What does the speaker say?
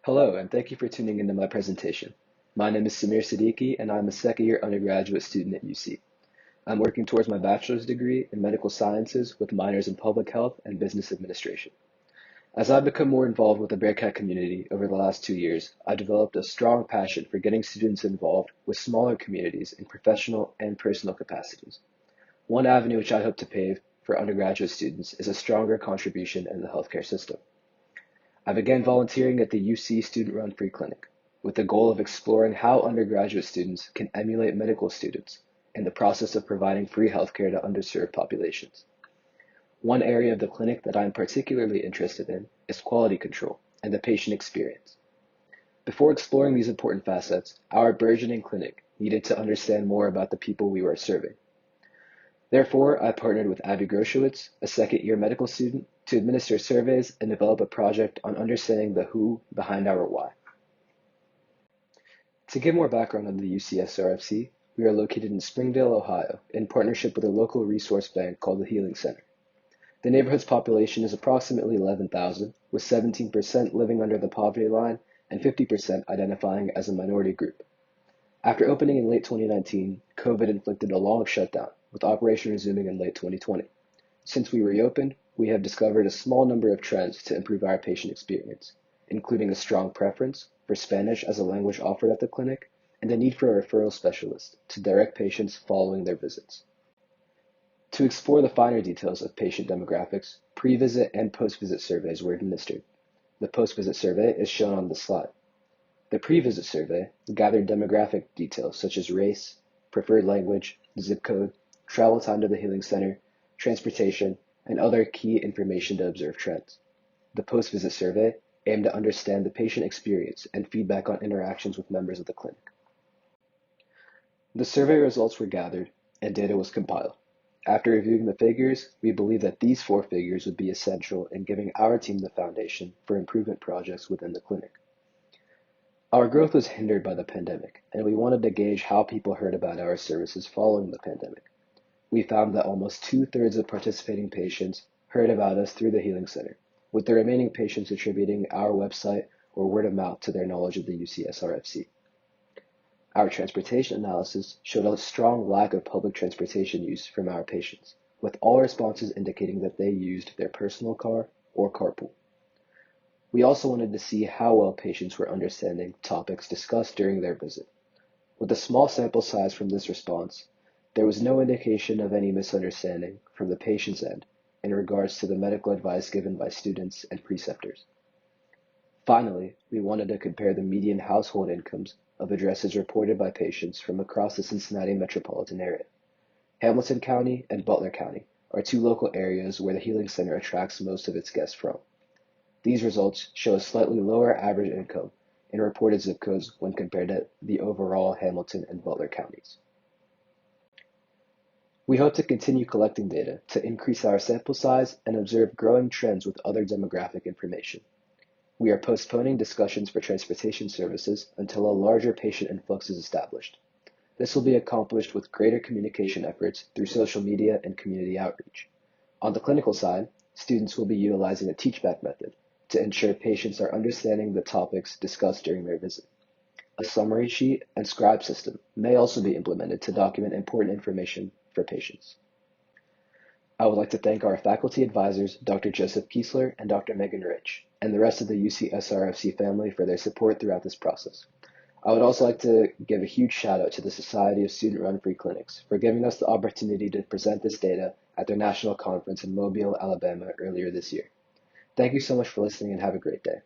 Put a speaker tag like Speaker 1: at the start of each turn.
Speaker 1: Hello, and thank you for tuning into my presentation. My name is Samir Siddiqui, and I'm a second-year undergraduate student at UC. I'm working towards my bachelor's degree in medical sciences with minors in public health and business administration. As I've become more involved with the Bearcat community over the last 2 years, I developed a strong passion for getting students involved with smaller communities in professional and personal capacities. One avenue which I hope to pave for undergraduate students is a stronger contribution in the healthcare system. I began volunteering at the UC Student-Run Free Clinic with the goal of exploring how undergraduate students can emulate medical students in the process of providing free healthcare to underserved populations. One area of the clinic that I'm particularly interested in is quality control and the patient experience. Before exploring these important facets, our burgeoning clinic needed to understand more about the people we were serving. Therefore, I partnered with Abby Groshowitz, a second-year medical student, to administer surveys and develop a project on understanding the who behind our why. To give more background on the UCSRFC, we are located in Springdale, Ohio, in partnership with a local resource bank called the Healing Center. The neighborhood's population is approximately 11,000, with 17% living under the poverty line and 50% identifying as a minority group. After opening in late 2019, COVID inflicted a long shutdown, with operation resuming in late 2020. Since we reopened, we have discovered a small number of trends to improve our patient experience, including a strong preference for Spanish as a language offered at the clinic and the need for a referral specialist to direct patients following their visits. To explore the finer details of patient demographics, pre-visit and post-visit surveys were administered. The post-visit survey is shown on the slide. The pre-visit survey gathered demographic details such as race, preferred language, zip code, travel time to the healing center, transportation, and other key information to observe trends. The post-visit survey aimed to understand the patient experience and feedback on interactions with members of the clinic. The survey results were gathered and data was compiled. After reviewing the figures, we believe that these 4 figures would be essential in giving our team the foundation for improvement projects within the clinic. Our growth was hindered by the pandemic, and we wanted to gauge how people heard about our services following the pandemic. We found that almost 2/3 of participating patients heard about us through the Healing Center, with the remaining patients attributing our website or word of mouth to their knowledge of the UCSRFC. Our transportation analysis showed a strong lack of public transportation use from our patients, with all responses indicating that they used their personal car or carpool. We also wanted to see how well patients were understanding topics discussed during their visit. With a small sample size from this response, there was no indication of any misunderstanding from the patient's end in regards to the medical advice given by students and preceptors. Finally, we wanted to compare the median household incomes of addresses reported by patients from across the Cincinnati metropolitan area. Hamilton County and Butler County are 2 local areas where the Healing Center attracts most of its guests from. These results show a slightly lower average income in reported zip codes when compared to the overall Hamilton and Butler counties. We hope to continue collecting data to increase our sample size and observe growing trends with other demographic information. We are postponing discussions for transportation services until a larger patient influx is established. This will be accomplished with greater communication efforts through social media and community outreach. On the clinical side, students will be utilizing a teach-back method to ensure patients are understanding the topics discussed during their visit. A summary sheet and scribe system may also be implemented to document important information for patients. I would like to thank our faculty advisors, Dr. Joseph Kiesler and Dr. Megan Rich, and the rest of the UCSRFC family for their support throughout this process. I would also like to give a huge shout out to the Society of Student-Run Free Clinics for giving us the opportunity to present this data at their national conference in Mobile, Alabama earlier this year. Thank you so much for listening and have a great day.